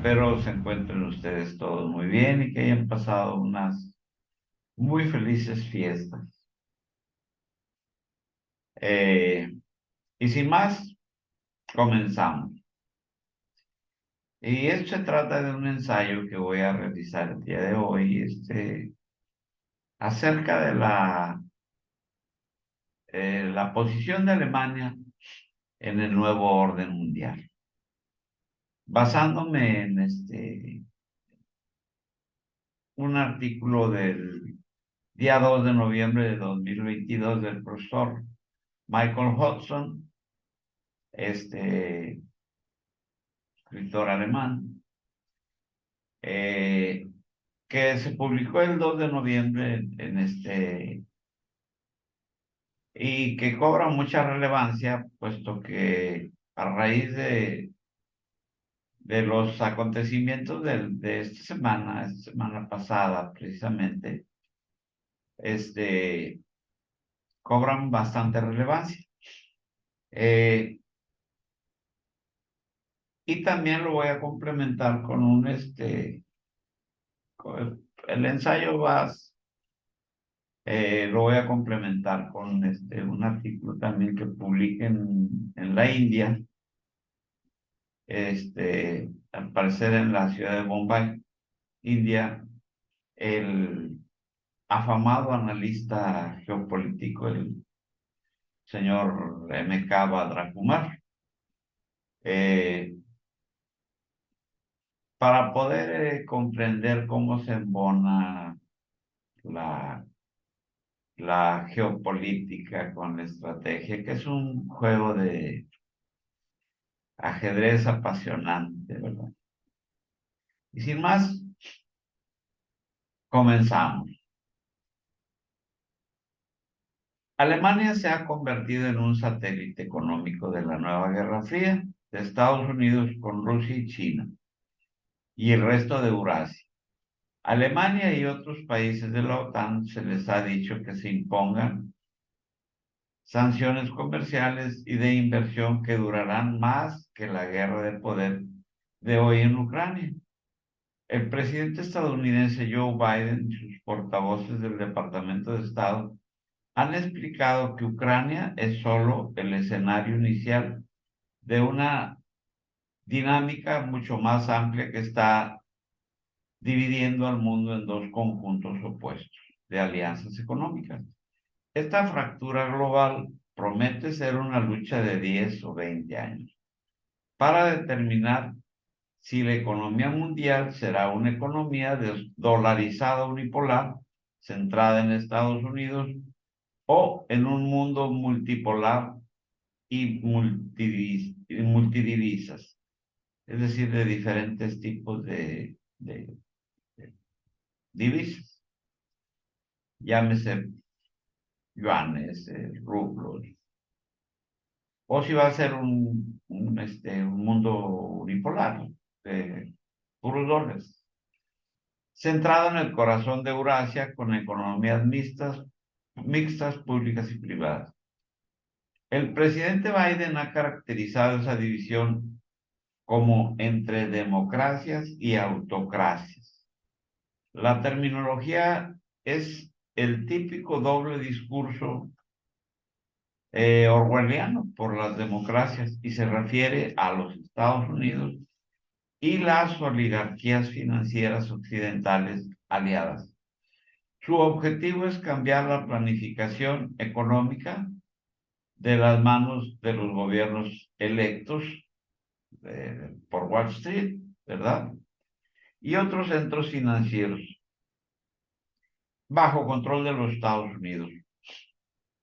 Espero se encuentren ustedes todos muy bien y que hayan pasado unas muy felices fiestas. Eh, y sin más, comenzamos. Y esto se trata de un ensayo que voy a realizar el día de hoy, acerca de la posición de Alemania en el nuevo orden mundial. Basándome en un artículo del día 2 de noviembre de 2022 del profesor Michael Hudson, escritor alemán, eh, que se publicó el 2 de noviembre y que cobra mucha relevancia, puesto que a raíz de los acontecimientos de esta semana pasada precisamente, este, cobran bastante relevancia. Eh, y también lo voy a complementar con el ensayo lo voy a complementar con un artículo también que publiqué en la India, al parecer en la ciudad de Bombay, India, el afamado analista geopolítico, el señor M.K. Bhadrakumar, eh, para poder comprender cómo se embona la, la geopolítica con la estrategia, que es un juego de ajedrez apasionante, ¿verdad? Y sin más, comenzamos. Alemania se ha convertido en un satélite económico de la nueva Guerra Fría de Estados Unidos con Rusia y China y el resto de Eurasia. Alemania y otros países de la OTAN se les ha dicho que se impongan sanciones comerciales y de inversión que durarán más que la guerra de poder de hoy en Ucrania. El presidente estadounidense Joe Biden y sus portavoces del Departamento de Estado han explicado que Ucrania es solo el escenario inicial de una dinámica mucho más amplia que está dividiendo al mundo en dos conjuntos opuestos de alianzas económicas. Esta fractura global promete ser una lucha de 10 o 20 años para determinar si la economía mundial será una economía dolarizada unipolar, centrada en Estados Unidos, o en un mundo multipolar y multidivisas, es decir, de diferentes tipos de divisas, llámese yuanes, rublos, o si va a ser un mundo unipolar, de puros dólares, centrado en el corazón de Eurasia con economías mixtas, públicas y privadas. El presidente Biden ha caracterizado esa división como entre democracias y autocracias. La terminología es el típico doble discurso orwelliano por las democracias y se refiere a los Estados Unidos y las oligarquías financieras occidentales aliadas. Su objetivo es cambiar la planificación económica de las manos de los gobiernos electos por Wall Street, ¿verdad? Y otros centros financieros bajo control de los Estados Unidos.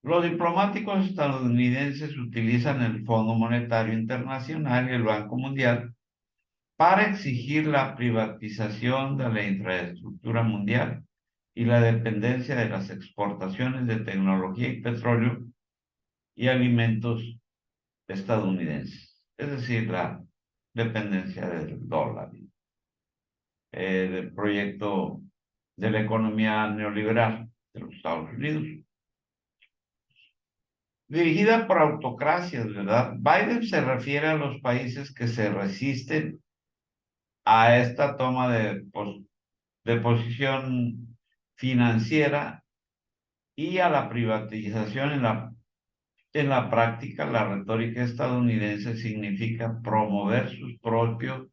Los diplomáticos estadounidenses utilizan el Fondo Monetario Internacional y el Banco Mundial para exigir la privatización de la infraestructura mundial y la dependencia de las exportaciones de tecnología y petróleo y alimentos estadounidenses, es decir, la dependencia del dólar, del proyecto de la economía neoliberal de los Estados Unidos, dirigida por autocracias, ¿verdad? Biden se refiere a los países que se resisten a esta toma de posición financiera y a la privatización en la práctica. La retórica estadounidense significa promover su propio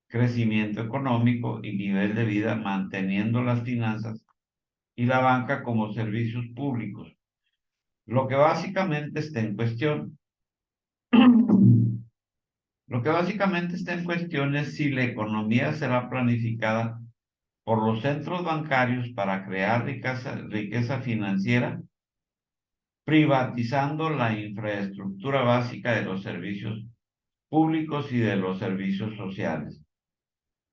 crecimiento económico y nivel de vida, manteniendo las finanzas y la banca como servicios públicos. Lo que básicamente está en cuestión. Lo que básicamente está en cuestión es si la economía será planificada por los centros bancarios para crear riqueza financiera, privatizando la infraestructura básica de los servicios públicos y de los servicios sociales,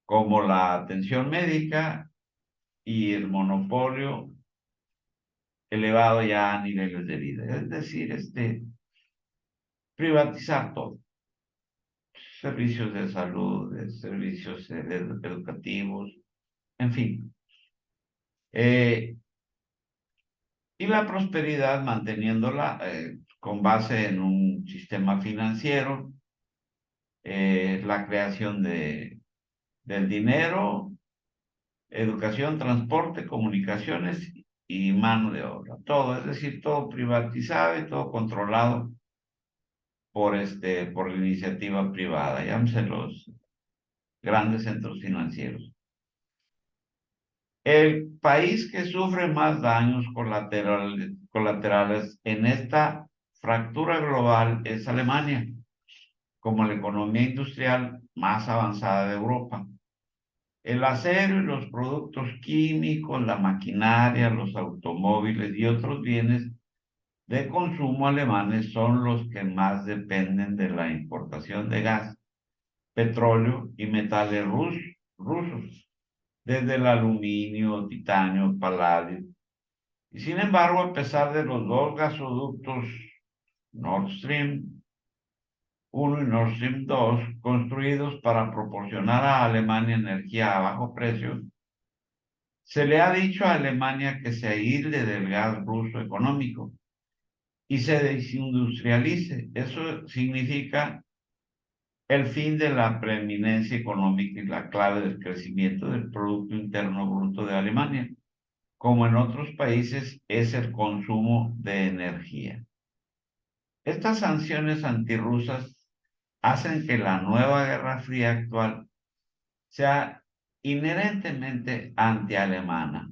como la atención médica y el monopolio elevado ya a niveles de vida. Es decir, privatizar todo. Servicios de salud, servicios educativos, en fin. Y la prosperidad manteniéndola con base en un sistema financiero, la creación del dinero, educación, transporte, comunicaciones y mano de obra. Todo, es decir, todo privatizado y todo controlado por la iniciativa privada, llámese los grandes centros financieros. El país que sufre más daños colaterales en esta fractura global es Alemania, como la economía industrial más avanzada de Europa. El acero y los productos químicos, la maquinaria, los automóviles y otros bienes de consumo alemanes son los que más dependen de la importación de gas, petróleo y metales rusos, desde el aluminio, titanio, paladio. Y sin embargo, a pesar de los dos gasoductos Nord Stream 1 y Nord Stream 2, construidos para proporcionar a Alemania energía a bajo precio, se le ha dicho a Alemania que se aísle del gas ruso económico y se desindustrialice. Eso significa el fin de la preeminencia económica y la clave del crecimiento del Producto Interno Bruto de Alemania, como en otros países, es el consumo de energía. Estas sanciones antirrusas hacen que la nueva Guerra Fría actual sea inherentemente antialemana.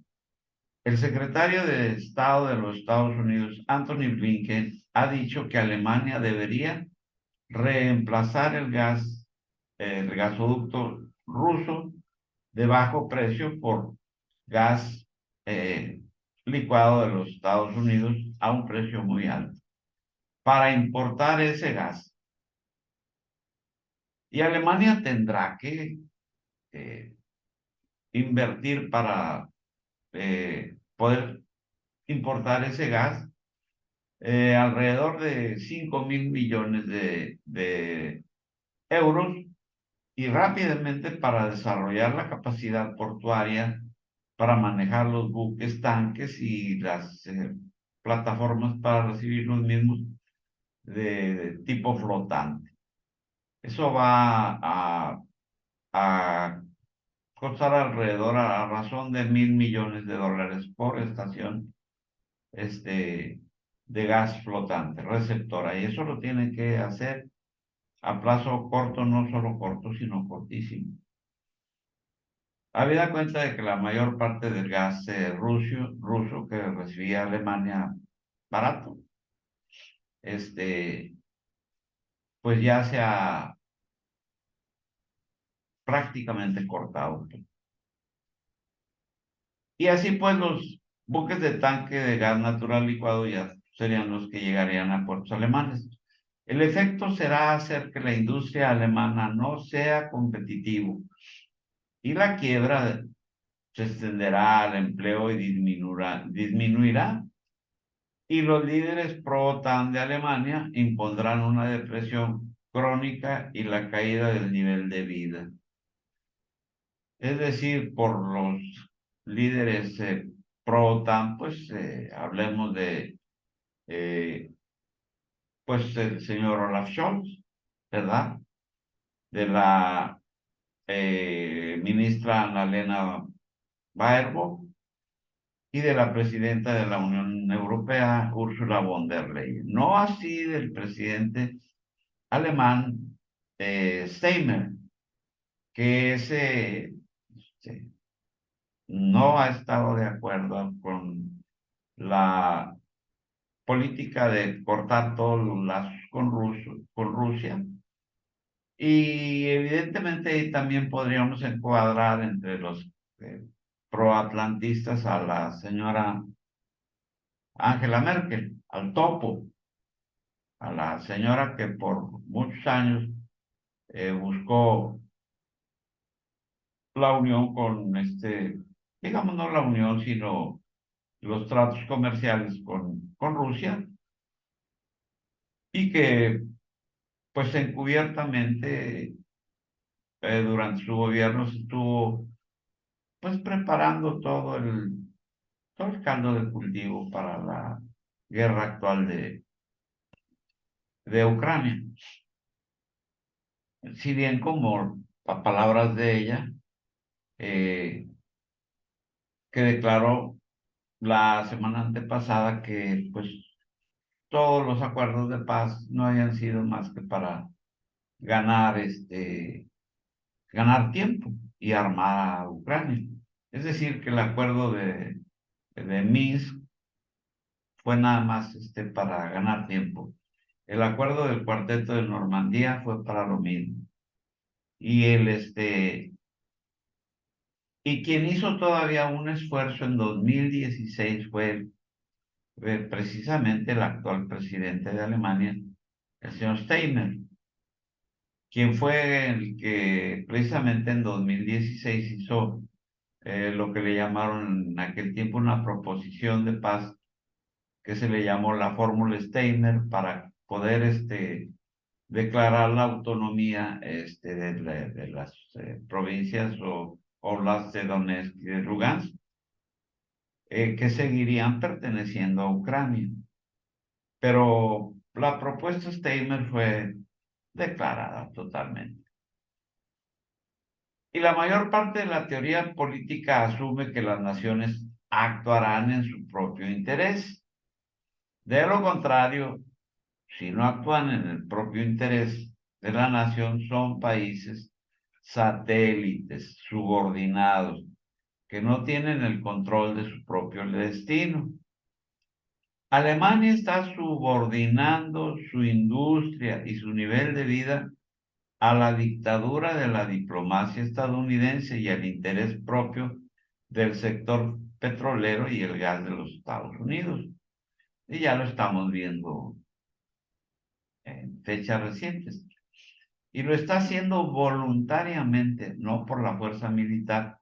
El secretario de Estado de los Estados Unidos, Anthony Blinken, ha dicho que Alemania debería reemplazar el gasoducto ruso de bajo precio por gas licuado de los Estados Unidos a un precio muy alto para importar ese gas. Y Alemania tendrá que eh, invertir para poder importar ese gas alrededor de 5.000 millones de euros y rápidamente para desarrollar la capacidad portuaria para manejar los buques, tanques y las plataformas para recibir los mismos de tipo flotante. Eso va a costar alrededor a razón de 1.000 millones de dólares por estación de gas flotante, receptora. Y eso lo tiene que hacer a plazo corto, no solo corto, sino cortísimo. Habida cuenta de que la mayor parte del gas ruso que recibía Alemania barato, pues ya se ha prácticamente cortado. Y así pues los buques de tanque de gas natural licuado ya serían los que llegarían a puertos alemanes. El efecto será hacer que la industria alemana no sea competitivo y la quiebra se extenderá al empleo y disminuirá y los líderes pro-OTAN de Alemania impondrán una depresión crónica y la caída del nivel de vida. Es decir, por los líderes pro-OTAN, pues hablemos de, pues el señor Olaf Scholz, ¿verdad? De la ministra Annalena Baerbock, y de la presidenta de la Unión Europea, Ursula von der Leyen. No así del presidente alemán, Steinmeier, que este, no ha estado de acuerdo con la política de cortar todos los lazos con Rusia. Y evidentemente también podríamos encuadrar entre los proatlantistas a la señora Angela Merkel, al topo, a la señora que por muchos años buscó la unión con digamos no la unión, sino los tratos comerciales con Rusia, y que pues encubiertamente durante su gobierno se estuvo pues preparando todo el caldo de cultivo para la guerra actual de Ucrania. Si bien como a palabras de ella, eh, que declaró la semana antepasada que pues todos los acuerdos de paz no habían sido más que para ganar ganar tiempo y armar a Ucrania. Es decir, que el acuerdo de Minsk fue nada más para ganar tiempo. El acuerdo del Cuarteto de Normandía fue para lo mismo. Y y quien hizo todavía un esfuerzo en 2016 fue precisamente el actual presidente de Alemania, el señor Steiner, quien fue el que precisamente en 2016 hizo lo que le llamaron en aquel tiempo una proposición de paz, que se le llamó la fórmula Steiner, para poder declarar la autonomía de las provincias o las de Donetsk y de Lugansk, que seguirían perteneciendo a Ucrania. Pero la propuesta Steiner fue declarada totalmente. Y la mayor parte de la teoría política asume que las naciones actuarán en su propio interés. De lo contrario, si no actúan en el propio interés de la nación, son países satélites, subordinados, que no tienen el control de su propio destino. Alemania está subordinando su industria y su nivel de vida a la dictadura de la diplomacia estadounidense y al interés propio del sector petrolero y el gas de los Estados Unidos. Y ya lo estamos viendo en fechas recientes. Y lo está haciendo voluntariamente, no por la fuerza militar,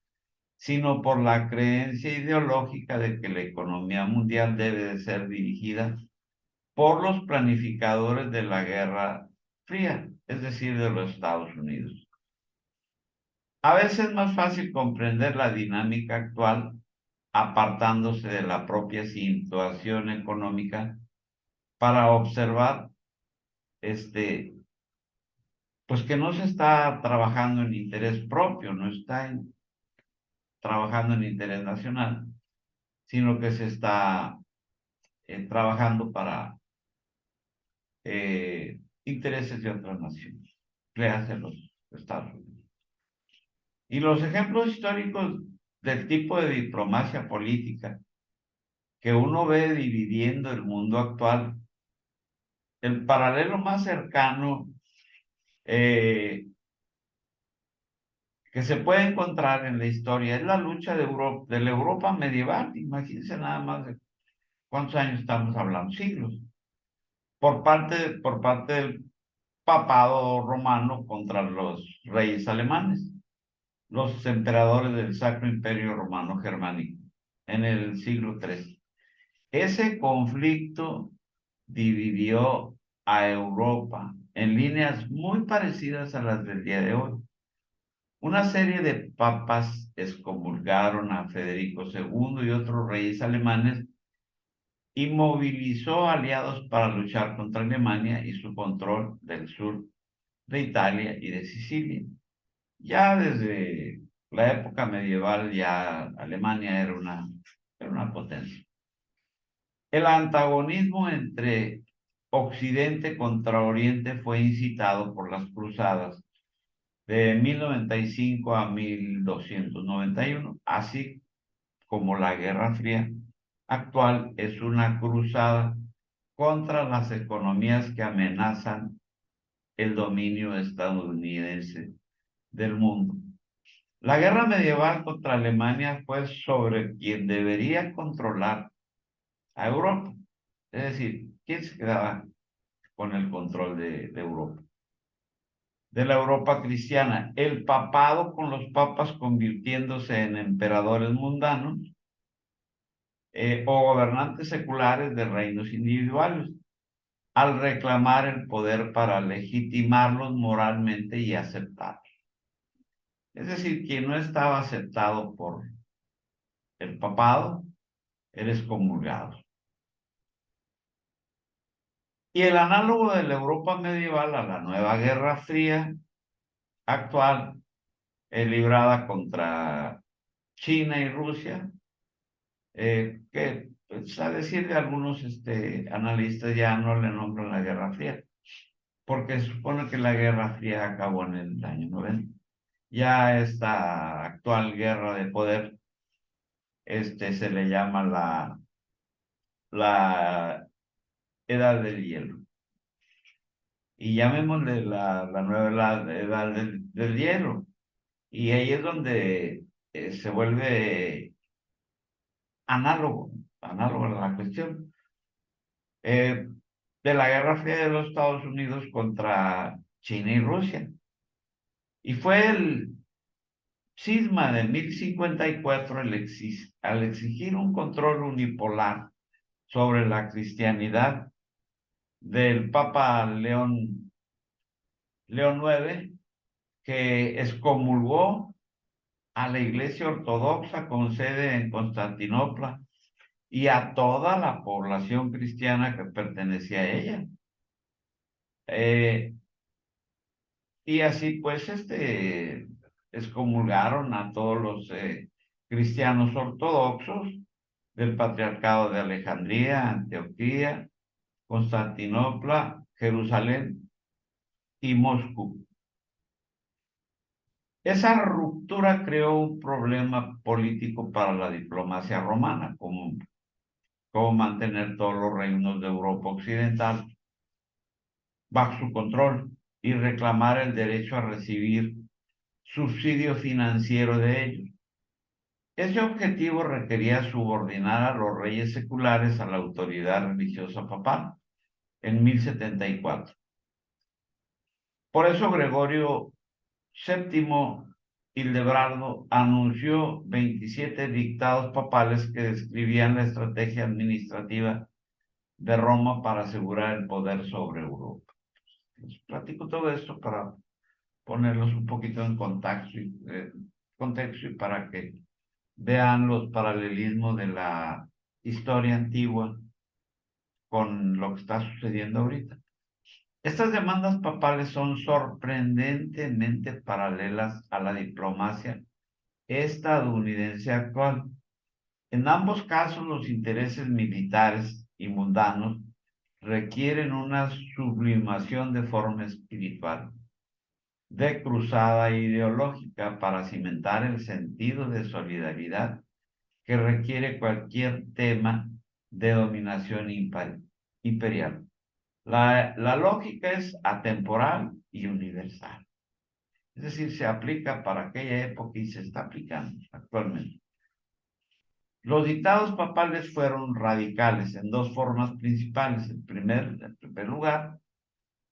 sino por la creencia ideológica de que la economía mundial debe de ser dirigida por los planificadores de la Guerra Fría, es decir, de los Estados Unidos. A veces es más fácil comprender la dinámica actual apartándose de la propia situación económica para observar pues que no se está trabajando en interés propio, no está trabajando en interés nacional, sino que se está trabajando para intereses de otras naciones, le hacen los Estados Unidos. Y los ejemplos históricos del tipo de diplomacia política que uno ve dividiendo el mundo actual, el paralelo más cercano que se puede encontrar en la historia es la lucha de la Europa medieval. Imagínense nada más de cuántos años estamos hablando, siglos, por parte del papado romano contra los reyes alemanes, los emperadores del Sacro Imperio Romano Germánico en el siglo III. Ese conflicto dividió a Europa en líneas muy parecidas a las del día de hoy. Una serie de papas excomulgaron a Federico II y otros reyes alemanes y movilizó aliados para luchar contra Alemania y su control del sur de Italia y de Sicilia. Ya desde la época medieval ya Alemania era una potencia. El antagonismo entre Occidente contra Oriente fue incitado por las cruzadas de 1095 a 1291, así como la Guerra Fría actual es una cruzada contra las economías que amenazan el dominio estadounidense del mundo. La guerra medieval contra Alemania fue sobre quien debería controlar a Europa. Es decir, ¿quién se quedaba con el control de Europa? De la Europa cristiana, el papado con los papas convirtiéndose en emperadores mundanos o gobernantes seculares de reinos individuales, al reclamar el poder para legitimarlos moralmente y aceptarlos. Es decir, quien no estaba aceptado por el papado, era excomulgado. Y el análogo de la Europa medieval a la nueva Guerra Fría actual, librada contra China y Rusia, que pues, a decir de algunos analistas ya no le nombran la Guerra Fría, porque se supone que la Guerra Fría acabó en el año 90. Ya esta actual guerra de poder, se le llama la Edad del Hielo. Y llamémosle la nueva edad del hielo. Y ahí es donde se vuelve análogo, análogo a la cuestión eh, de la Guerra Fría de los Estados Unidos contra China y Rusia. Y fue el cisma de 1054 al exigir un control unipolar sobre la cristianidad del Papa León IX, que excomulgó a la Iglesia Ortodoxa con sede en Constantinopla y a toda la población cristiana que pertenecía a ella. Y así pues, excomulgaron a todos los cristianos ortodoxos del Patriarcado de Alejandría, Antioquía, Constantinopla, Jerusalén y Moscú. Esa ruptura creó un problema político para la diplomacia romana, como cómo mantener todos los reinos de Europa Occidental bajo su control y reclamar el derecho a recibir subsidio financiero de ellos. Ese objetivo requería subordinar a los reyes seculares a la autoridad religiosa papal en 1074. Por eso Gregorio VII Hildebrando anunció 27 dictados papales que describían la estrategia administrativa de Roma para asegurar el poder sobre Europa. Les platico todo esto para ponerlos un poquito en contexto y para que vean los paralelismos de la historia antigua con lo que está sucediendo ahorita. Estas demandas papales son sorprendentemente paralelas a la diplomacia estadounidense actual. En ambos casos, los intereses militares y mundanos requieren una sublimación de forma espiritual, de cruzada ideológica para cimentar el sentido de solidaridad que requiere cualquier tema de dominación imperial. La lógica es atemporal y universal. Es decir, se aplica para aquella época y se está aplicando actualmente. Los dictados papales fueron radicales en dos formas principales. En primer lugar,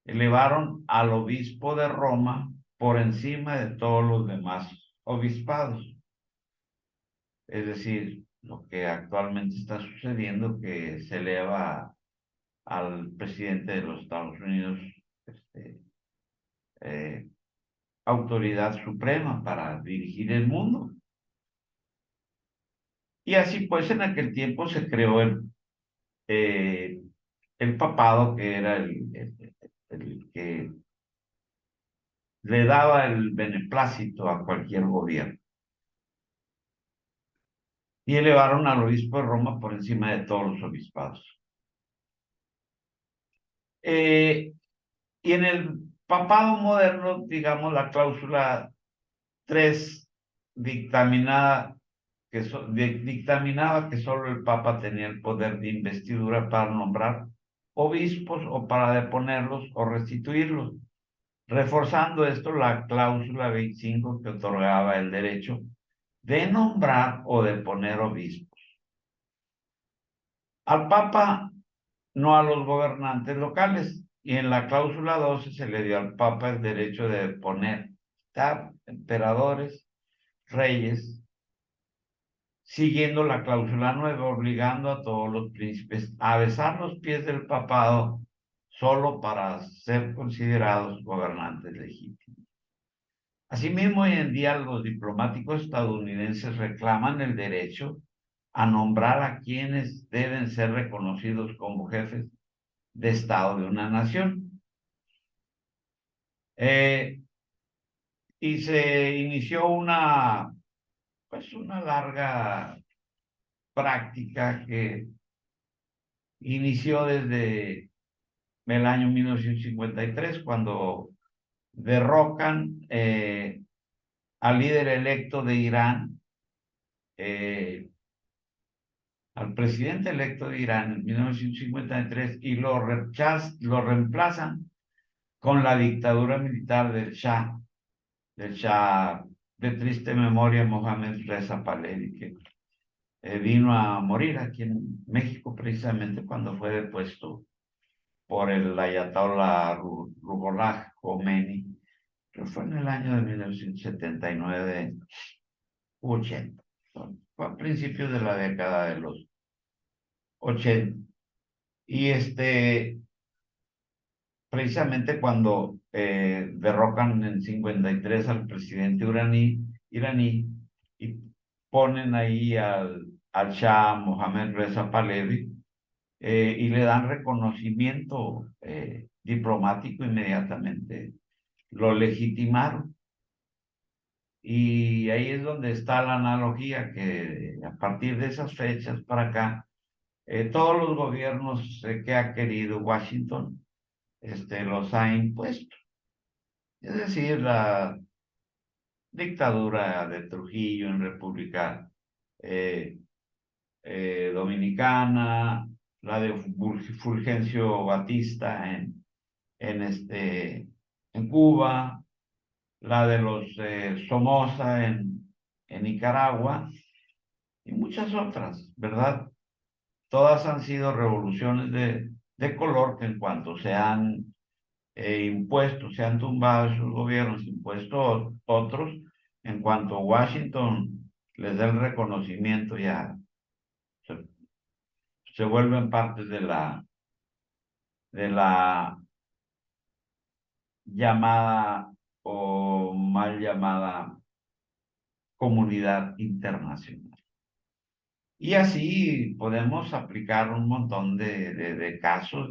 elevaron al obispo de Roma por encima de todos los demás obispados. Es decir, lo que actualmente está sucediendo, que se eleva al presidente de los Estados Unidos, eh, autoridad suprema para dirigir el mundo. Y así pues en aquel tiempo se creó el papado, que era el que le daba el beneplácito a cualquier gobierno. Y elevaron al obispo de Roma por encima de todos los obispados. Y en el papado moderno, digamos, la cláusula 3 dictaminaba dictaminaba que solo el Papa tenía el poder de investidura para nombrar obispos o para deponerlos o restituirlos, reforzando esto la cláusula 25 que otorgaba el derecho de nombrar o deponer obispos al Papa, no a los gobernantes locales. Y en la cláusula 12 se le dio al Papa el derecho de deponer emperadores, reyes, siguiendo la cláusula 9, obligando a todos los príncipes a besar los pies del papado solo para ser considerados gobernantes legítimos. Asimismo, hoy en día los diplomáticos estadounidenses reclaman el derecho a nombrar a quienes deben ser reconocidos como jefes de Estado de una nación. Y se inició pues una larga práctica que inició desde el año 1953, cuando derrocan al líder electo de Irán, al presidente electo de Irán en 1953, y lo reemplazan con la dictadura militar del Shah de triste memoria, Mohamed Reza Pahlavi, que vino a morir aquí en México precisamente cuando fue depuesto por el ayatollah Ruhollah Khomeini, que fue en el año de 1979 u 80. Fue a principios de la década de los 80. Y precisamente cuando derrocan en 53 al presidente iraní y ponen ahí al Shah Mohammad Reza Pahlavi, y le dan reconocimiento diplomático inmediatamente. Lo legitimaron. Y ahí es donde está la analogía, que a partir de esas fechas para acá, todos los gobiernos que ha querido Washington los ha impuesto. Es decir, la dictadura de Trujillo en República eh, Dominicana, la de Fulgencio Batista en Cuba, la de los Somoza en Nicaragua y muchas otras, ¿verdad? Todas han sido revoluciones de color que en cuanto se han impuestos, se han tumbado esos gobiernos, impuestos otros, en cuanto Washington les da el reconocimiento, ya se, se vuelven parte de la llamada o mal llamada comunidad internacional. Y así podemos aplicar un montón de casos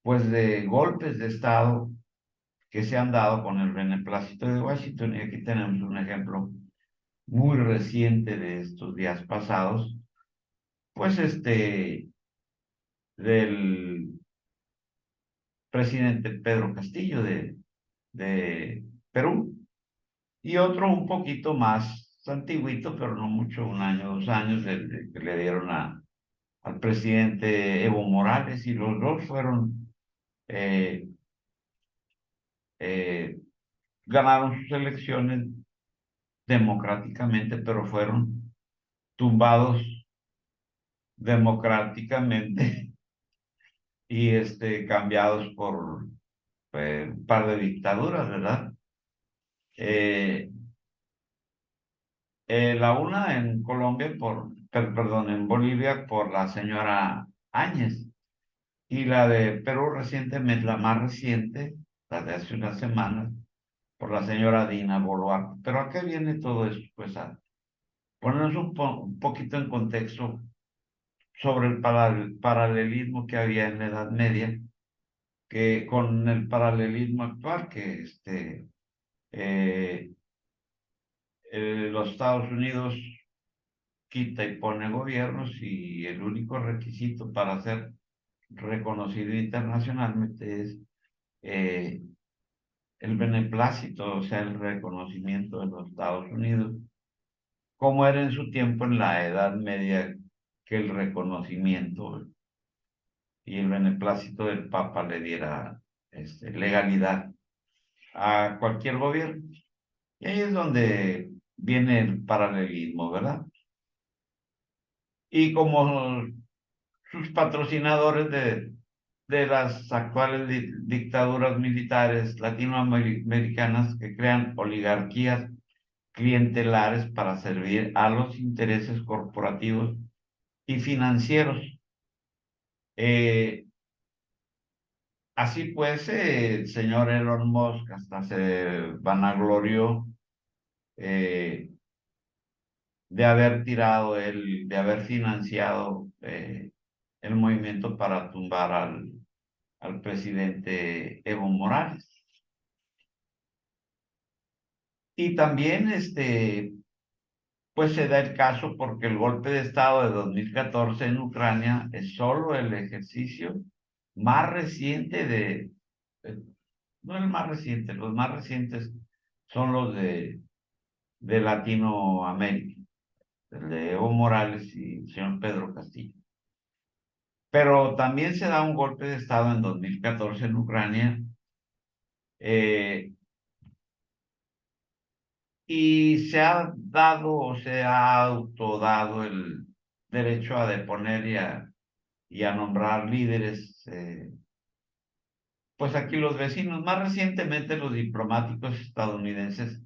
pues de golpes de Estado que se han dado con el beneplácito de Washington. Y aquí tenemos un ejemplo muy reciente de estos días pasados, pues del presidente Pedro Castillo de Perú, y otro un poquito más antiguito, pero no mucho, un año, 2 años, que le dieron al presidente Evo Morales, y los dos fueron, eh, eh, ganaron sus elecciones democráticamente, pero fueron tumbados democráticamente y cambiados por un par de dictaduras, ¿verdad? Eh, la una en Colombia perdón, en Bolivia por la señora Áñez, y la de Perú recientemente, la más reciente, la de hace unas semanas, por la señora Dina Boluarte. ¿Pero a qué viene todo esto? Pues a ponernos un poquito en contexto sobre el paralelismo que había en la Edad Media que con el paralelismo actual, que los Estados Unidos quita y pone gobiernos y el único requisito para ser reconocido internacionalmente es eh, el beneplácito, o sea, el reconocimiento de los Estados Unidos, como era en su tiempo en la Edad Media, que el reconocimiento y el beneplácito del Papa le diera legalidad a cualquier gobierno. Y ahí es donde viene el paralelismo, ¿verdad? Y como sus patrocinadores de las actuales dictaduras militares latinoamericanas que crean oligarquías clientelares para servir a los intereses corporativos y financieros. Eh, Así pues, el señor Elon Musk hasta se vanaglorió eh, de haber tirado de haber financiado el movimiento para tumbar al presidente Evo Morales. Y también, pues se da el caso porque el golpe de Estado de 2014 en Ucrania es solo el ejercicio más reciente de- no el más reciente, los más recientes son los de Latinoamérica, el de Evo Morales y el señor Pedro Castillo. Pero también se da un golpe de Estado en 2014 en Ucrania, eh, y se ha dado o se ha autodado el derecho a deponer y a nombrar líderes, pues aquí los vecinos. Más recientemente los diplomáticos estadounidenses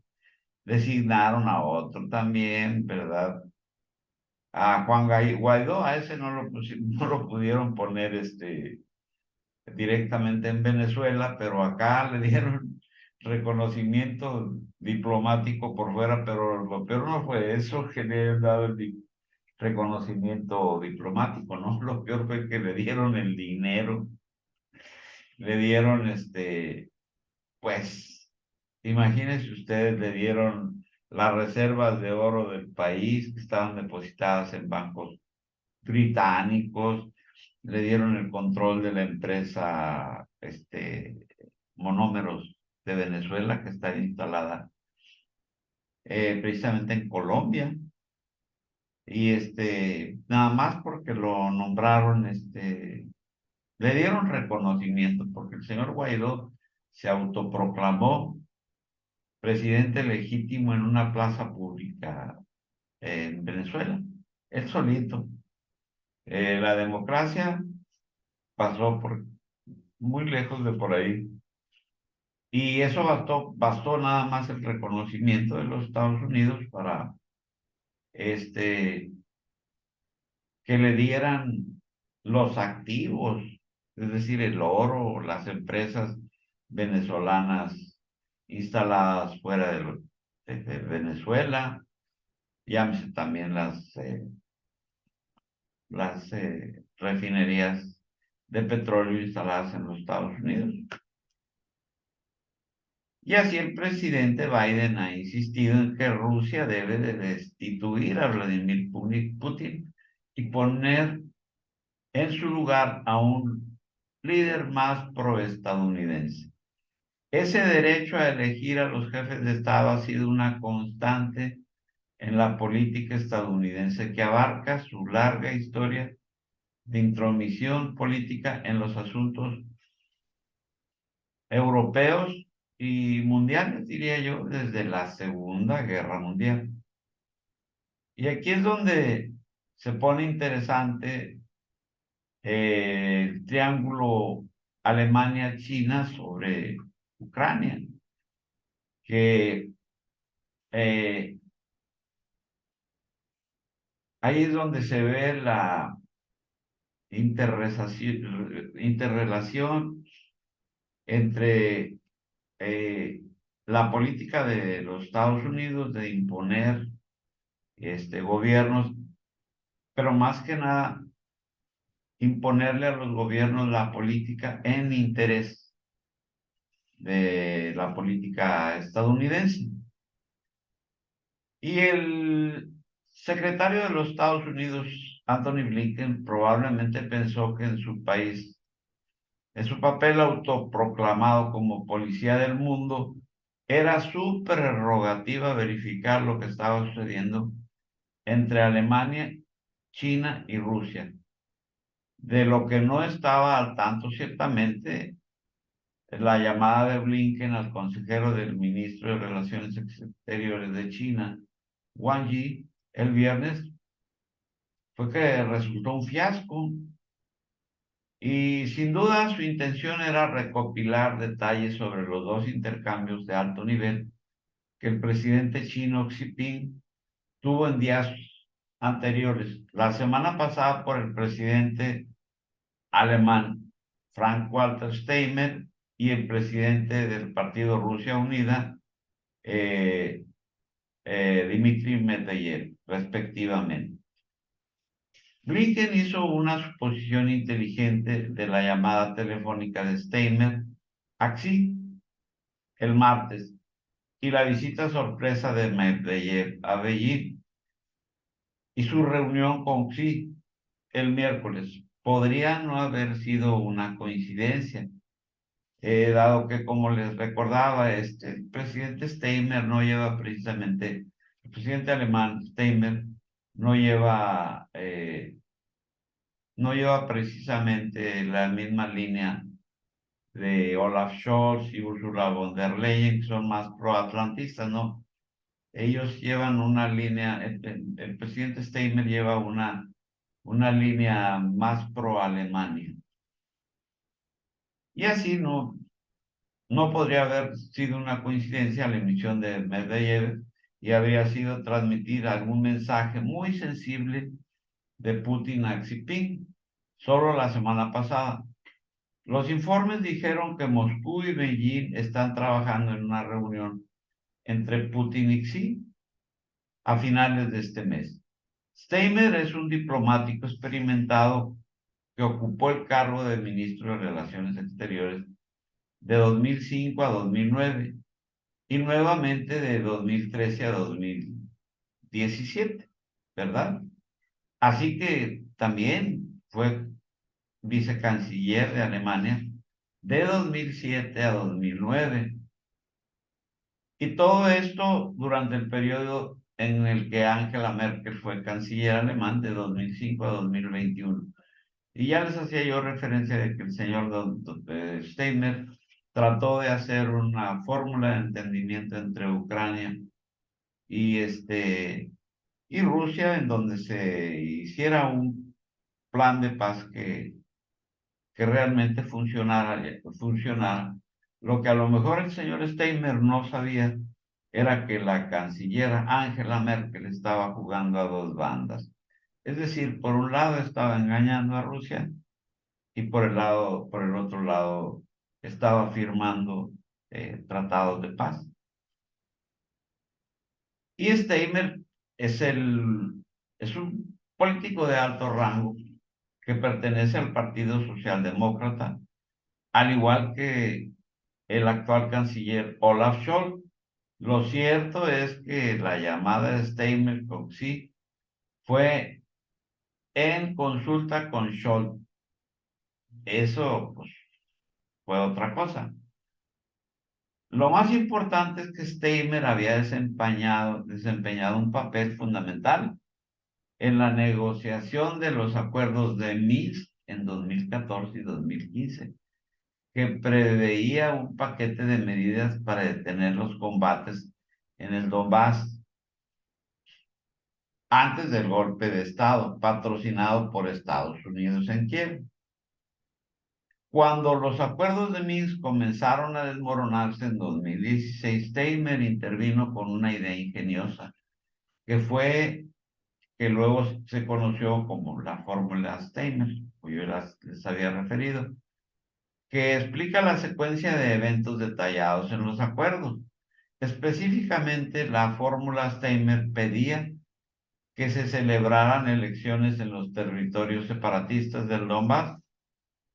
designaron a otro también, ¿verdad? A Juan Guaidó, a ese no lo pudieron poner directamente en Venezuela, pero acá le dieron reconocimiento diplomático por fuera, pero lo peor no fue eso que le han dado reconocimiento diplomático, ¿no? Lo peor fue que le dieron el dinero, le dieron pues, imagínense ustedes, le dieron las reservas de oro del país que estaban depositadas en bancos británicos, le dieron el control de la empresa, Monómeros de Venezuela, que está instalada precisamente en Colombia. Y nada más porque lo nombraron, le dieron reconocimiento, porque el señor Guaidó se autoproclamó presidente legítimo en una plaza pública en Venezuela, él solito. La democracia pasó por muy lejos de por ahí. Y eso bastó nada más el reconocimiento de los Estados Unidos para este, que le dieran los activos, es decir, el oro, las empresas venezolanas instaladas fuera de Venezuela, llámese también las refinerías de petróleo instaladas en los Estados Unidos. Y así el presidente Biden ha insistido en que Rusia debe de destituir a Vladimir Putin y poner en su lugar a un líder más proestadounidense. Ese derecho a elegir a los jefes de Estado ha sido una constante en la política estadounidense que abarca su larga historia de intromisión política en los asuntos europeos y mundiales, diría yo, desde la Segunda Guerra Mundial. Y aquí es donde se pone interesante el triángulo Alemania-China sobre Ucrania, que eh, ahí es donde se ve la interrelación entre la política de los Estados Unidos de imponer gobiernos, pero más que nada imponerle a los gobiernos la política en interés de la política estadounidense. Y el secretario de los Estados Unidos, Anthony Blinken, probablemente pensó que en su país, en su papel autoproclamado como policía del mundo, era su prerrogativa verificar lo que estaba sucediendo entre Alemania, China y Rusia. De lo que no estaba al tanto, ciertamente, la llamada de Blinken al consejero del ministro de Relaciones Exteriores de China, Wang Yi, el viernes, fue que resultó un fiasco. Y sin duda su intención era recopilar detalles sobre los dos intercambios de alto nivel que el presidente chino Xi Jinping tuvo en días anteriores. La semana pasada por el presidente alemán Frank-Walter Steinmeier y el presidente del partido Rusia Unida, eh, Dmitry Medvedev, respectivamente. Blinken hizo una suposición inteligente de la llamada telefónica de Steinmeier a Xi el martes y la visita sorpresa de Medvedev a Beijing y su reunión con Xi el miércoles podría no haber sido una coincidencia, dado que, como les recordaba, el presidente Steinmeier no lleva precisamente, el presidente alemán Steinmeier no lleva, no lleva precisamente la misma línea de Olaf Scholz y Ursula von der Leyen, que son más proatlantistas, ¿no? Ellos llevan una línea, el presidente Steinmeier lleva una línea más pro-Alemania. Y así no podría haber sido una coincidencia la emisión de Medvedev y habría sido transmitir algún mensaje muy sensible de Putin a Xi Jinping, solo la semana pasada. Los informes dijeron que Moscú y Beijing están trabajando en una reunión entre Putin y Xi a finales de este mes. Steinmeier es un diplomático experimentado que ocupó el cargo de ministro de Relaciones Exteriores de 2005 a 2009 y nuevamente de 2013 a 2017, ¿verdad? Así que también fue vicecanciller de Alemania de 2007 a 2009. Y todo esto durante el periodo en el que Angela Merkel fue canciller alemán de 2005 a 2021. Y ya les hacía yo referencia de que el señor Steinmeier trató de hacer una fórmula de entendimiento entre Ucrania y, y Rusia, en donde se hiciera un plan de paz que realmente funcionara. Lo que a lo mejor el señor Steinmeier no sabía era que la canciller Angela Merkel estaba jugando a dos bandas. Es decir, por un lado estaba engañando a Rusia y por el otro lado, estaba firmando tratados de paz. Y Steinmeier es un político de alto rango que pertenece al Partido Socialdemócrata, al igual que el actual canciller Olaf Scholz. Lo cierto es que la llamada de Steinmeier con sí fue en consulta con Scholz. Eso, pues, fue otra cosa. Lo más importante es que Steinmeier había desempeñado un papel fundamental en la negociación de los acuerdos de Minsk en 2014 y 2015, que preveía un paquete de medidas para detener los combates en el Donbass antes del golpe de Estado, patrocinado por Estados Unidos en Kiev. Cuando los acuerdos de Minsk comenzaron a desmoronarse en 2016, Steinmeier intervino con una idea ingeniosa, que fue que luego se conoció como la fórmula Steinmeier, que yo les había referido, que explica la secuencia de eventos detallados en los acuerdos. Específicamente, la fórmula Steinmeier pedía que se celebraran elecciones en los territorios separatistas del Donbass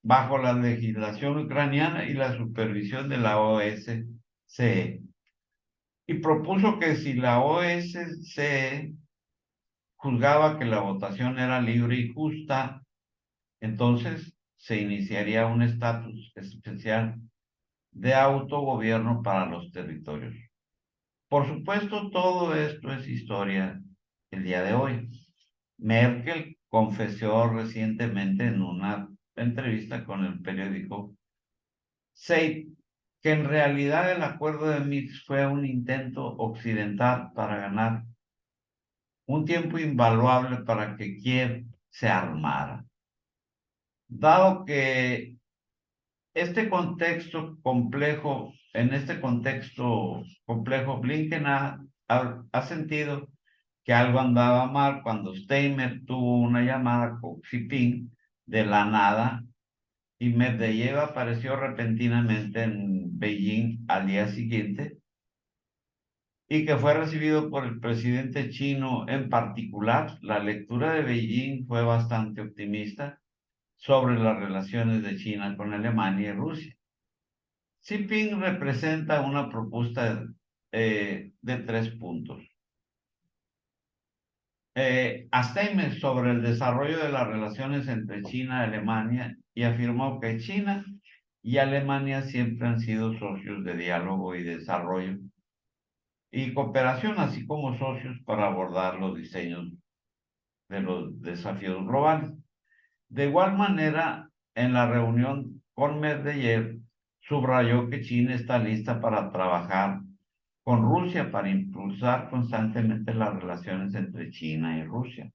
bajo la legislación ucraniana y la supervisión de la OSCE. Y propuso que si la OSCE juzgaba que la votación era libre y justa, entonces se iniciaría un estatus especial de autogobierno para los territorios. Por supuesto, todo esto es historia el día de hoy. Merkel confesó recientemente en una entrevista con el periódico Zeit que en realidad el acuerdo de Minsk fue un intento occidental para ganar un tiempo invaluable para que Kiev se armara. Dado que en este contexto complejo, Blinken ha sentido que algo andaba mal cuando Steinmeier tuvo una llamada con Xi Jinping de la nada y Medvedev apareció repentinamente en Beijing al día siguiente y que fue recibido por el presidente chino en particular. La lectura de Beijing fue bastante optimista sobre las relaciones de China con Alemania y Rusia. Xi Jinping representa una propuesta de 3 puntos. A Steinmeier sobre el desarrollo de las relaciones entre China y Alemania y afirmó que China y Alemania siempre han sido socios de diálogo y desarrollo y cooperación, así como socios para abordar los diseños de los desafíos globales. De igual manera, en la reunión con Medvedev, subrayó que China está lista para trabajar con Rusia para impulsar constantemente las relaciones entre China y Rusia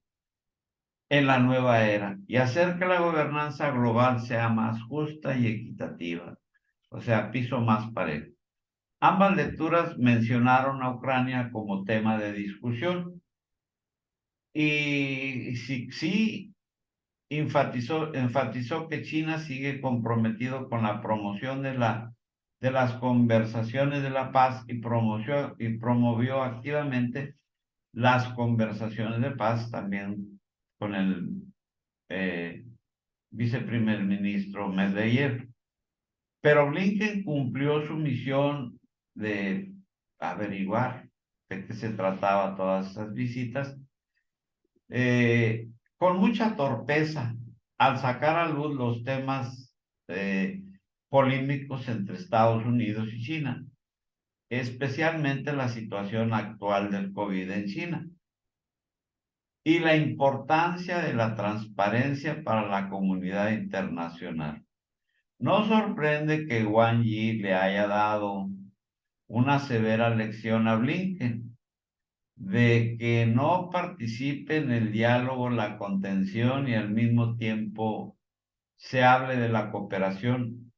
en la nueva era y hacer que la gobernanza global sea más justa y equitativa, o sea, piso más parejo. Ambas lecturas mencionaron a Ucrania como tema de discusión y sí enfatizó que China sigue comprometido con la promoción de las conversaciones de la paz y promovió activamente las conversaciones de paz también con el eh, viceprimer ministro Medvedev. Pero Blinken cumplió su misión de averiguar de qué se trataba todas esas visitas eh, con mucha torpeza al sacar a luz los temas eh, polémicos entre Estados Unidos y China, especialmente la situación actual del COVID en China y la importancia de la transparencia para la comunidad internacional. No sorprende que Wang Yi le haya dado una severa lección a Blinken de que no participe en el diálogo, la contención y al mismo tiempo se hable de la cooperación,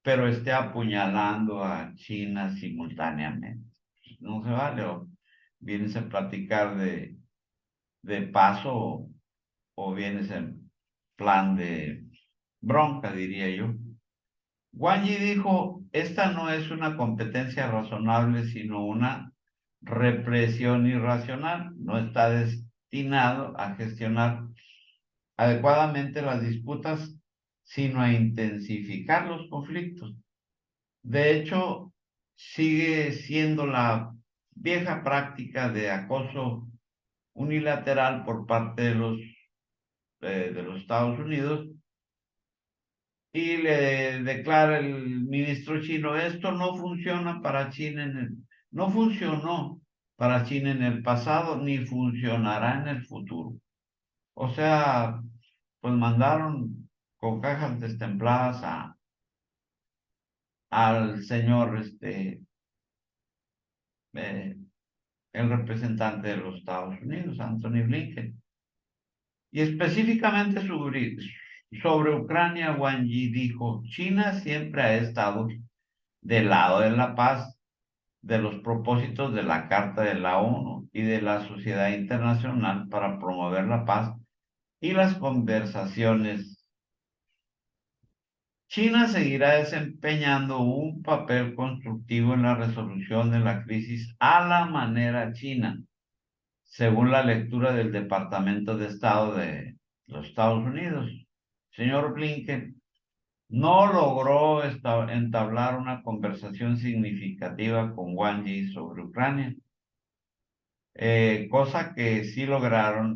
pero esté apuñalando a China simultáneamente. No se vale, o vienes a platicar de paso o vienes en plan de bronca, diría yo. Wang Yi dijo, esta no es una competencia razonable, sino una represión irracional. No está destinado a gestionar adecuadamente las disputas, sino a intensificar los conflictos. De hecho, sigue siendo la vieja práctica de acoso unilateral por parte de los Estados Unidos y le declara el ministro chino, esto no funciona para China no funcionó para China en el pasado ni funcionará en el futuro. O sea, pues mandaron con cajas destempladas al señor, eh, el representante de los Estados Unidos, Anthony Blinken. Y específicamente sobre Ucrania, Wang Yi dijo, China siempre ha estado del lado de la paz, de los propósitos de la Carta de la ONU y de la sociedad internacional para promover la paz y las conversaciones. China seguirá desempeñando un papel constructivo en la resolución de la crisis a la manera china, según la lectura del Departamento de Estado de los Estados Unidos. Señor Blinken no logró entablar una conversación significativa con Wang Yi sobre Ucrania, cosa que sí lograron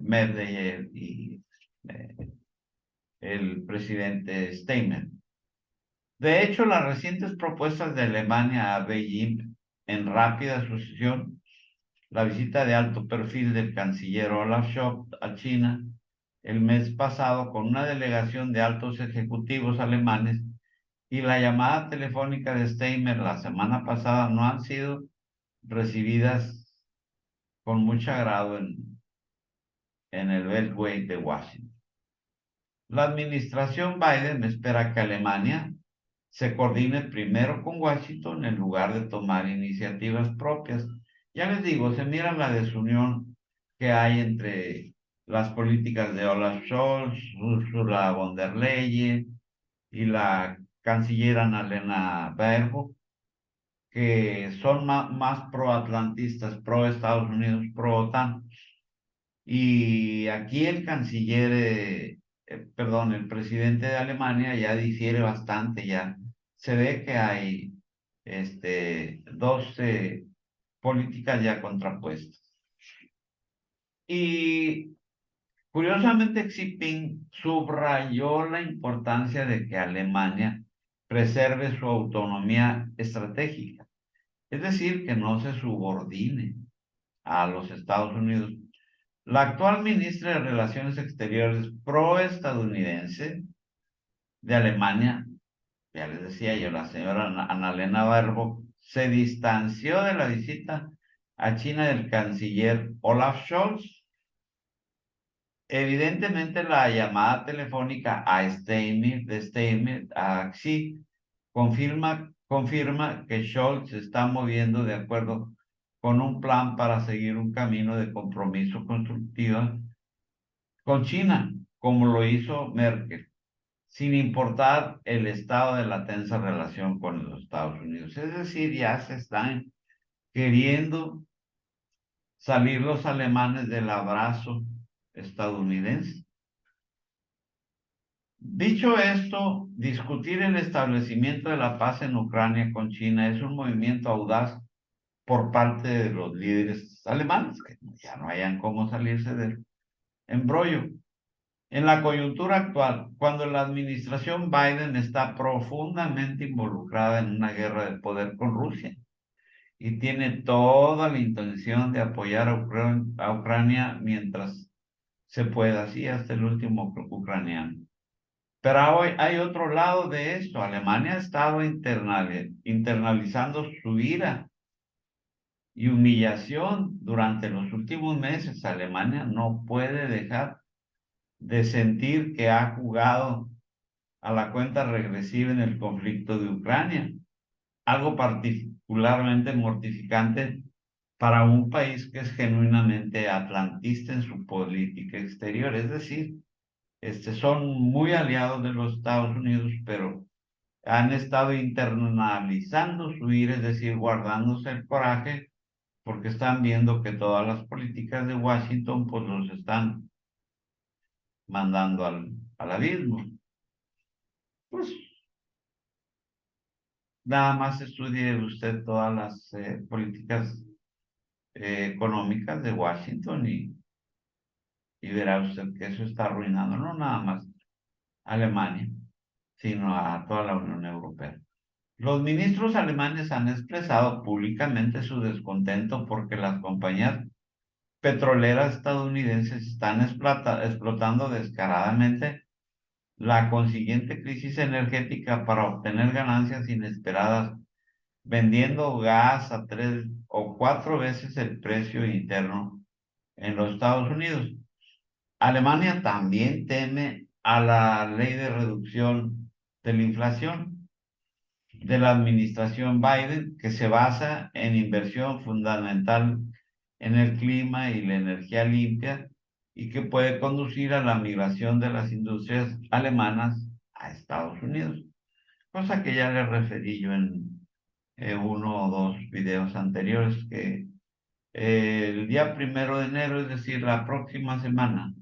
Medvedev y eh, el presidente Steinmeier. De hecho, las recientes propuestas de Alemania a Beijing en rápida sucesión, la visita de alto perfil del canciller Olaf Scholz a China el mes pasado con una delegación de altos ejecutivos alemanes y la llamada telefónica de Steinmeier la semana pasada no han sido recibidas con mucho agrado en el Beltway de Washington. La administración Biden espera que Alemania se coordine primero con Washington en lugar de tomar iniciativas propias. Ya les digo, se mira la desunión que hay entre las políticas de Olaf Scholz, Ursula von der Leyen y la canciller Annalena Baerbock, que son más proatlantistas, pro Estados Unidos, pro OTAN. Y aquí el canciller, perdón, el presidente de Alemania ya difiere bastante, ya se ve que hay dos políticas ya contrapuestas. Y curiosamente Xi Jinping subrayó la importancia de que Alemania preserve su autonomía estratégica, es decir, que no se subordine a los Estados Unidos. La actual ministra de Relaciones Exteriores pro-estadounidense de Alemania, ya les decía yo, la señora Annalena Baerbock, se distanció de la visita a China del canciller Olaf Scholz. Evidentemente, la llamada telefónica a Steinmeier a Xi confirma que Scholz se está moviendo de acuerdo con un plan para seguir un camino de compromiso constructivo con China, como lo hizo Merkel, sin importar el estado de la tensa relación con los Estados Unidos. Es decir, ya se están queriendo salir los alemanes del abrazo estadounidense. Dicho esto, discutir el establecimiento de la paz en Ucrania con China es un movimiento audaz por parte de los líderes alemanes, que ya no hayan cómo salirse del embrollo. En la coyuntura actual, cuando la administración Biden está profundamente involucrada en una guerra de poder con Rusia y tiene toda la intención de apoyar a Ucrania mientras se pueda, así hasta el último ucraniano. Pero hoy hay otro lado de esto. Alemania ha estado internalizando su ira y humillación durante los últimos meses. Alemania no puede dejar de sentir que ha jugado a la cuenta regresiva en el conflicto de Ucrania, algo particularmente mortificante para un país que es genuinamente atlantista en su política exterior. Es decir, son muy aliados de los Estados Unidos, pero han estado internalizando su ira, es decir, guardándose el coraje, porque están viendo que todas las políticas de Washington pues los están mandando al abismo. Pues nada más estudie usted todas las políticas económicas de Washington y verá usted que eso está arruinando no nada más a Alemania, sino a toda la Unión Europea. Los ministros alemanes han expresado públicamente su descontento porque las compañías petroleras estadounidenses están explotando descaradamente la consiguiente crisis energética para obtener ganancias inesperadas, vendiendo gas a 3 o 4 veces el precio interno en los Estados Unidos. Alemania también teme a la ley de reducción de la inflación de la administración Biden, que se basa en inversión fundamental en el clima y la energía limpia y que puede conducir a la migración de las industrias alemanas a Estados Unidos, cosa que ya les referí yo en uno o dos videos anteriores, que el día 1 de enero, es decir, la próxima semana,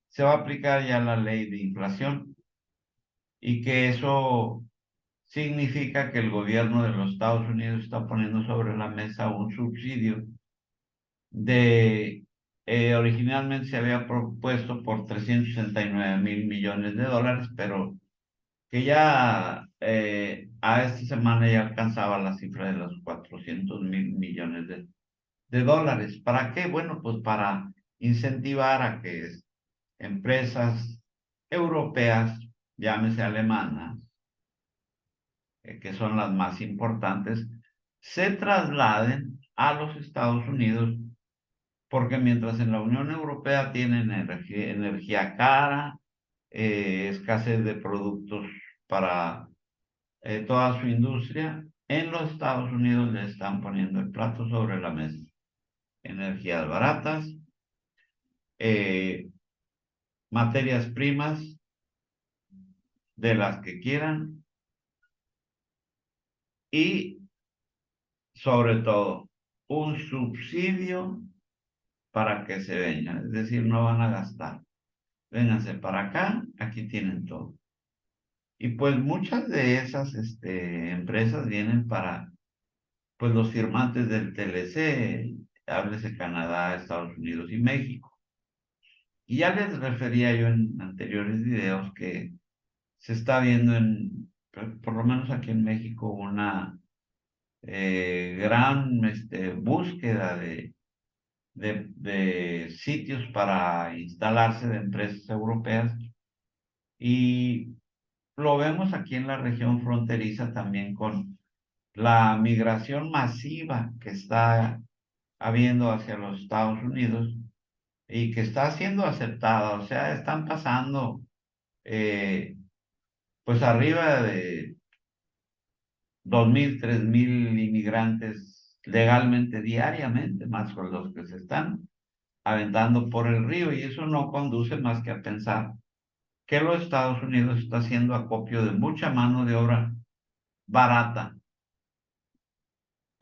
se va a aplicar ya la ley de inflación y que eso significa que el gobierno de los Estados Unidos está poniendo sobre la mesa un subsidio de, originalmente se había propuesto por 369.000 millones de dólares, pero que ya a esta semana ya alcanzaba la cifra de los 400.000 millones de dólares. ¿Para qué? Bueno, pues para incentivar a que empresas europeas, llámese alemanas, que son las más importantes, se trasladen a los Estados Unidos, porque mientras en la Unión Europea tienen energía cara, escasez de productos para toda su industria, en los Estados Unidos le están poniendo el plato sobre la mesa. Energías baratas, eh, materias primas de las que quieran y sobre todo un subsidio para que se vengan, es decir, no van a gastar. Vénganse para acá, aquí tienen todo. Y pues muchas de esas empresas vienen para pues los firmantes del TLC, háblese Canadá, Estados Unidos y México. Y ya les refería yo en anteriores videos que se está viendo por lo menos aquí en México, una gran búsqueda de sitios para instalarse de empresas europeas y lo vemos aquí en la región fronteriza también con la migración masiva que está habiendo hacia los Estados Unidos y que está siendo aceptada. O sea, están pasando eh, pues arriba de 2.000, 3.000 inmigrantes legalmente diariamente, más con los que se están aventando por el río, y eso no conduce más que a pensar que los Estados Unidos está haciendo acopio de mucha mano de obra barata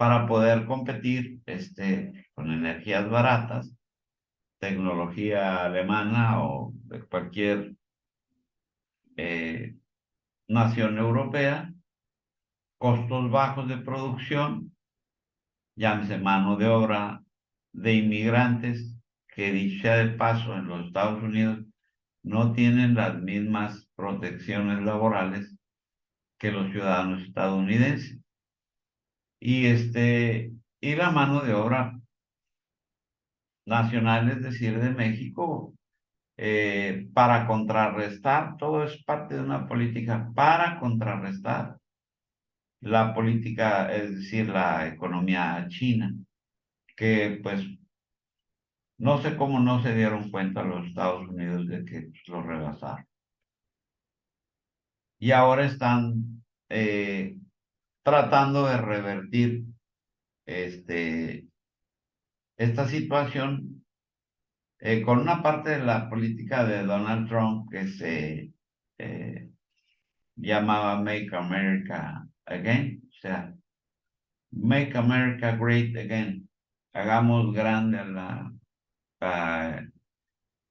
para poder competir con energías baratas, tecnología alemana o de cualquier eh, nación europea, costos bajos de producción, llámese mano de obra de inmigrantes, que dicho sea de paso en los Estados Unidos no tienen las mismas protecciones laborales que los ciudadanos estadounidenses. Y la mano de obra nacional, es decir, de México, para contrarrestar, todo es parte de una política para contrarrestar la política, es decir, la economía china, que pues no sé cómo no se dieron cuenta los Estados Unidos de que pues, lo rebasaron. Y ahora están tratando de revertir este, esta situación con una parte de la política de Donald Trump que se eh, llamaba Make America Again, o sea, Make America Great Again, hagamos grande a,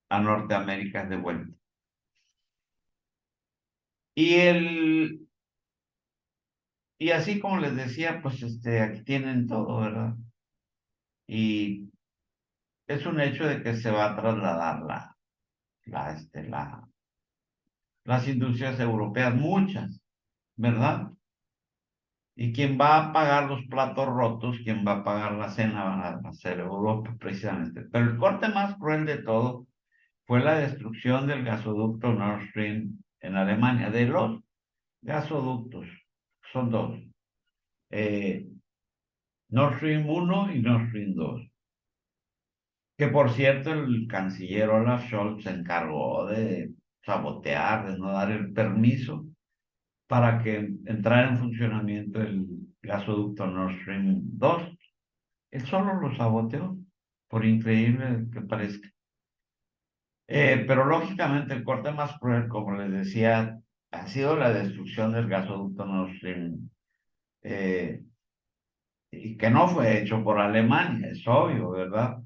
a Norteamérica de vuelta. Y y así como les decía, pues aquí tienen todo, ¿verdad? Y es un hecho de que se va a trasladar la, este, la, las industrias europeas, muchas, ¿verdad? Y quien va a pagar los platos rotos, quien va a pagar la cena, van a ser Europa precisamente. Pero el corte más cruel de todo fue la destrucción del gasoducto Nord Stream en Alemania, de los gasoductos, son dos, eh, Nord Stream 1 y Nord Stream 2. Que por cierto, el canciller Olaf Scholz se encargó de sabotear, de no dar el permiso para que entrara en funcionamiento el gasoducto Nord Stream 2. Él solo lo saboteó, por increíble que parezca. Pero lógicamente el corte más cruel, como les decía, ha sido la destrucción del gasoducto Nord Stream y que no fue hecho por Alemania, es obvio, ¿verdad?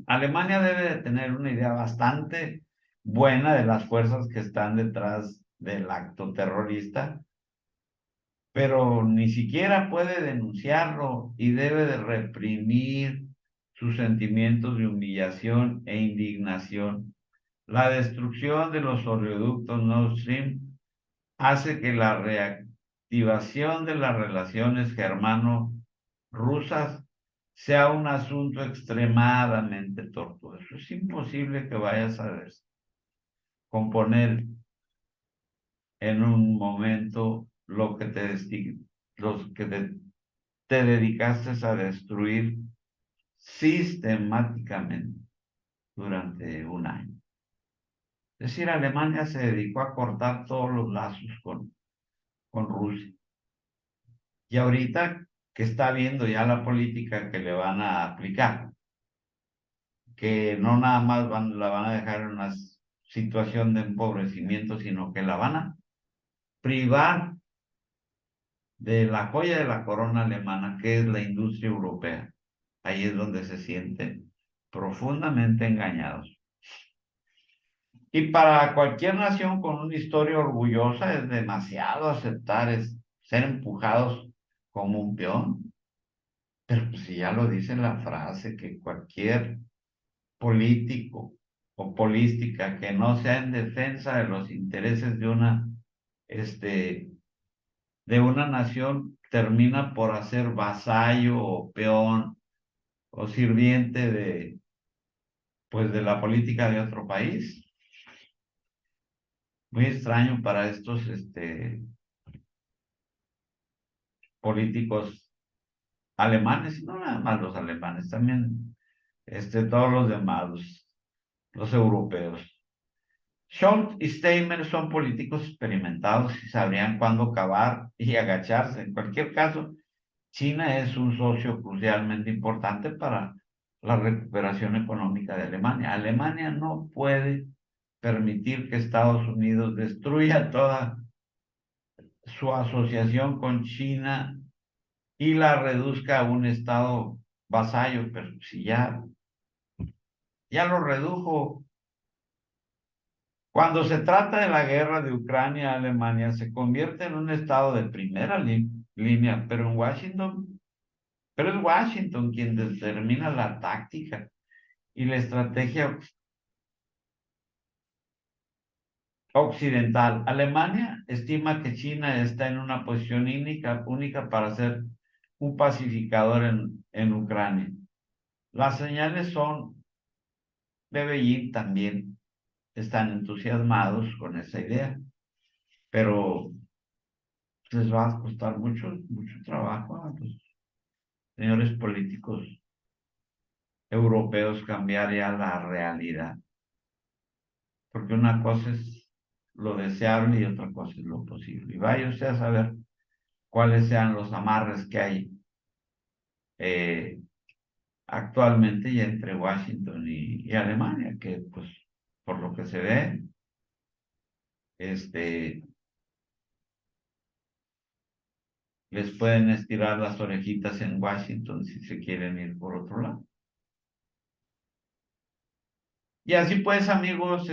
Alemania debe de tener una idea bastante buena de las fuerzas que están detrás del acto terrorista, pero ni siquiera puede denunciarlo y debe de reprimir sus sentimientos de humillación e indignación. La destrucción de los oleoductos Nord Stream hace que la reactivación de las relaciones germano-rusas sea un asunto extremadamente tortuoso. Es imposible que vayas a componer en un momento lo que los que te dedicaste a destruir sistemáticamente durante un año. Es decir, Alemania se dedicó a cortar todos los lazos con Rusia. Y ahorita que está viendo ya la política que le van a aplicar, que no nada más la van a dejar en una situación de empobrecimiento, sino que la van a privar de la joya de la corona alemana, que es la industria europea. Ahí es donde se sienten profundamente engañados. Y para cualquier nación con una historia orgullosa es demasiado aceptar ser empujados como un peón. Pero pues si ya lo dice la frase, que cualquier político o política que no sea en defensa de los intereses de una nación termina por hacer vasallo o peón o sirviente pues de la política de otro país. Muy extraño para estos, políticos alemanes, y no nada más los alemanes, también, todos los demás, los europeos. Scholz y Steinmeier son políticos experimentados y sabrían cuándo cavar y agacharse. En cualquier caso, China es un socio crucialmente importante para la recuperación económica de Alemania. Alemania no puede permitir que Estados Unidos destruya toda su asociación con China y la reduzca a un estado vasallo, pero si ya lo redujo. Cuando se trata de la guerra de Ucrania, Alemania se convierte en un estado de primera línea, pero es Washington quien determina la táctica y la estrategia occidental. Alemania estima que China está en una posición única para ser un pacificador en Ucrania. Las señales son de Beijing también están entusiasmados con esa idea, pero les va a costar mucho trabajo a los señores políticos europeos cambiar ya la realidad, porque una cosa es lo deseable y otra cosa es lo posible. Y vaya usted a saber cuáles sean los amarres que hay eh, actualmente ya entre Washington y Alemania, que pues por lo que se ve, este, les pueden estirar las orejitas en Washington si se quieren ir por otro lado. Y así pues, amigos,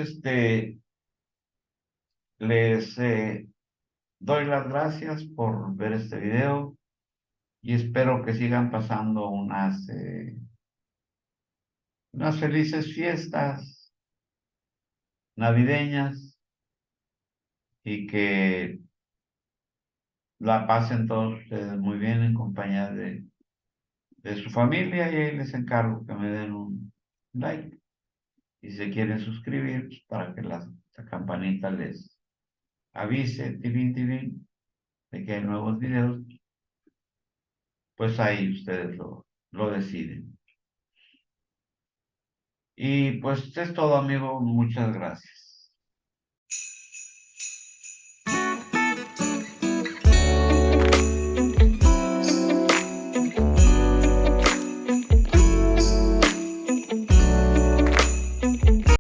les doy las gracias por ver este video y espero que sigan pasando unas felices fiestas navideñas y que la pasen todos ustedes muy bien en compañía de su familia, y ahí les encargo que me den un like y si se quieren suscribir pues, para que la campanita les avise, de que hay nuevos videos, pues ahí ustedes lo deciden. Y pues es todo, amigo. Muchas gracias.